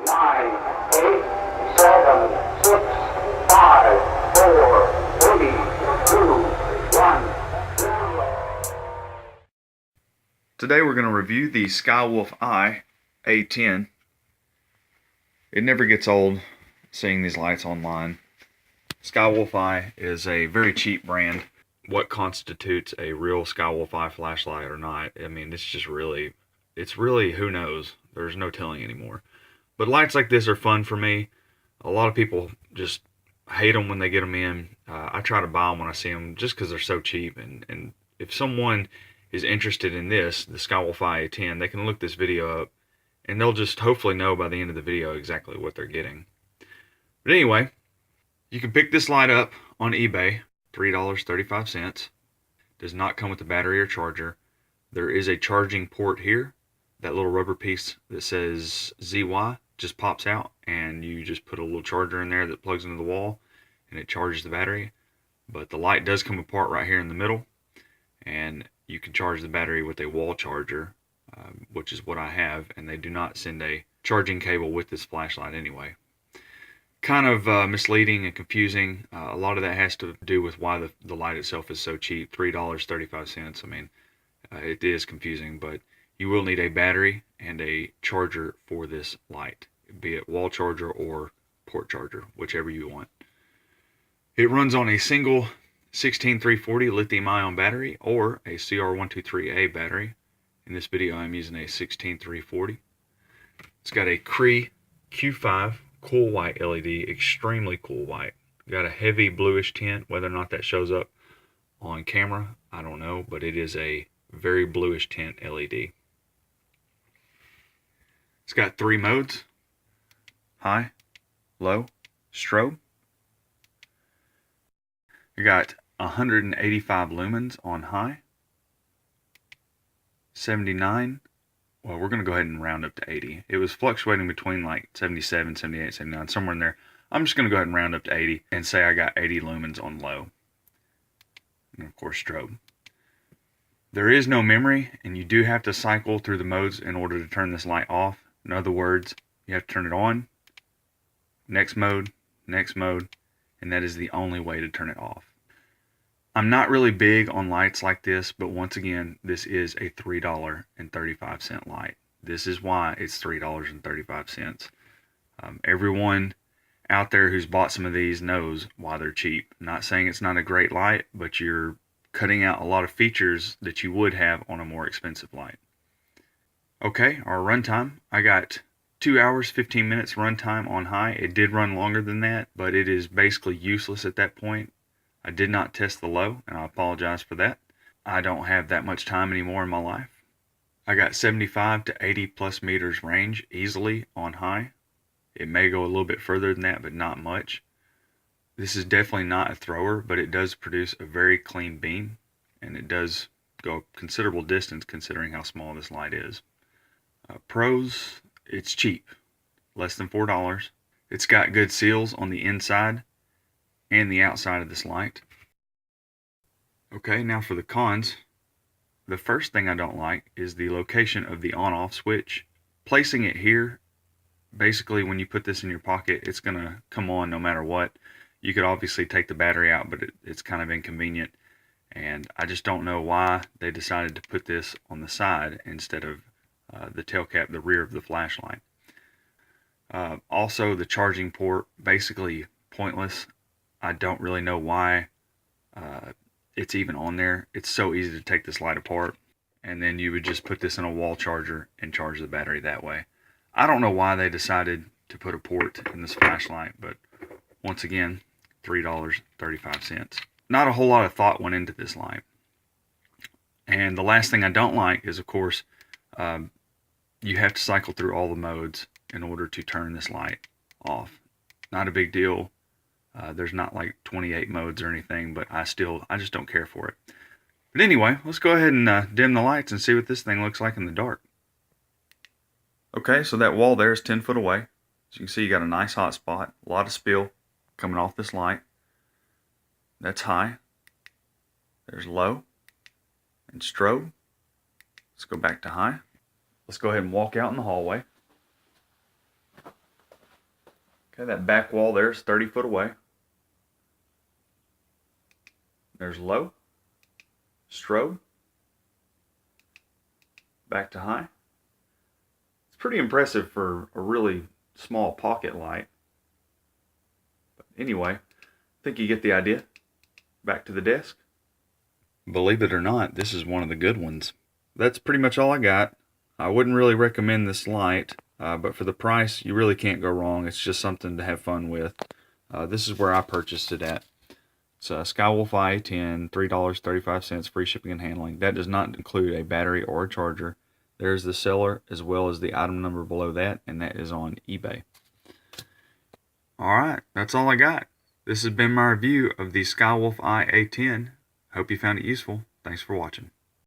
9, 8, 7, 6, 5, 4, 3, 2, 1. Today we're going to review the Skywolfeye A10. It never gets old seeing these lights online. Skywolfeye is a very cheap brand. What constitutes a real Skywolfeye flashlight or not, I mean, it's really who knows. There's no telling anymore. But lights like this are fun for me. A lot of people just hate them when they get them in. I try to buy them when I see them just because they're so cheap. And if someone is interested in this, the Skywolfeye A10, they can look this video up and they'll just hopefully know by the end of the video exactly what they're getting. But anyway, you can pick this light up on eBay, $3.35. Does not come with a battery or charger. There is a charging port here. That little rubber piece that says ZY just pops out, and you just put a little charger in there that plugs into the wall and it charges the battery. But the light does come apart right here in the middle, and you can charge the battery with a wall charger, which is what I have, and they do not send a charging cable with this flashlight anyway. Kind of misleading and confusing. A lot of that has to do with why the light itself is so cheap, $3.35. I mean, it is confusing, but you will need a battery and a charger for this light, be it wall charger or port charger, whichever you want. It runs on a single 16340 lithium-ion battery or a CR123A battery. In this video, I'm using a 16340. It's got a Cree Q5 cool white LED, extremely cool white. Got a heavy bluish tint. Whether or not that shows up on camera, I don't know, but it is a very bluish tint LED. It's got 3 modes: high, low, strobe. You got 185 lumens on high, 79. Well, we're going to go ahead and round up to 80. It was fluctuating between like 77, 78, 79, somewhere in there. I'm just going to go ahead and round up to 80 and say I got 80 lumens on low. And of course, strobe. There is no memory, and you do have to cycle through the modes in order to turn this light off. In other words, you have to turn it on, next mode, and that is the only way to turn it off. I'm not really big on lights like this, but once again, this is a $3.35 light. This is why it's $3.35. Everyone out there who's bought some of these knows why they're cheap. I'm not saying it's not a great light, but you're cutting out a lot of features that you would have on a more expensive light. Okay, our runtime. I got 2 hours, 15 minutes runtime on high. It did run longer than that, but it is basically useless at that point. I did not test the low, and I apologize for that. I don't have that much time anymore in my life. I got 75 to 80 plus meters range easily on high. It may go a little bit further than that, but not much. This is definitely not a thrower, but it does produce a very clean beam, and it does go a considerable distance considering how small this light is. Pros, it's cheap, less than $4. It's got good seals on the inside and the outside of this light. Okay, now for the cons. The first thing I don't like is the location of the on-off switch. Placing it here, basically when you put this in your pocket, it's going to come on no matter what. You could obviously take the battery out, but it's kind of inconvenient. And I just don't know why they decided to put this on the side instead of the tail cap, the rear of the flashlight. Also, the charging port, basically pointless. I don't really know why it's even on there. It's so easy to take this light apart, and then you would just put this in a wall charger and charge the battery that way. I don't know why they decided to put a port in this flashlight, but once again, $3.35. Not a whole lot of thought went into this light. And the last thing I don't like is, of course, you have to cycle through all the modes in order to turn this light off. Not a big deal. There's not like 28 modes or anything, but I just don't care for it. But anyway, let's go ahead and dim the lights and see what this thing looks like in the dark. Okay, so that wall there is 10 foot away. So you can see you got a nice hot spot, a lot of spill coming off this light. That's high. There's low and strobe. Let's go back to high. Let's go ahead and walk out in the hallway. Okay, that back wall there is 30 foot away. There's low, strobe, back to high. It's pretty impressive for a really small pocket light. But anyway, I think you get the idea. Back to the desk. Believe it or not, this is one of the good ones. That's pretty much all I got. I wouldn't really recommend this light, but for the price, you really can't go wrong. It's just something to have fun with. This is where I purchased it at. It's a Skywolfeye A10, $3.35, free shipping and handling. That does not include a battery or a charger. There's the seller as well as the item number below that, and that is on eBay. Alright, that's all I got. This has been my review of the Skywolfeye A10. Hope you found it useful. Thanks for watching.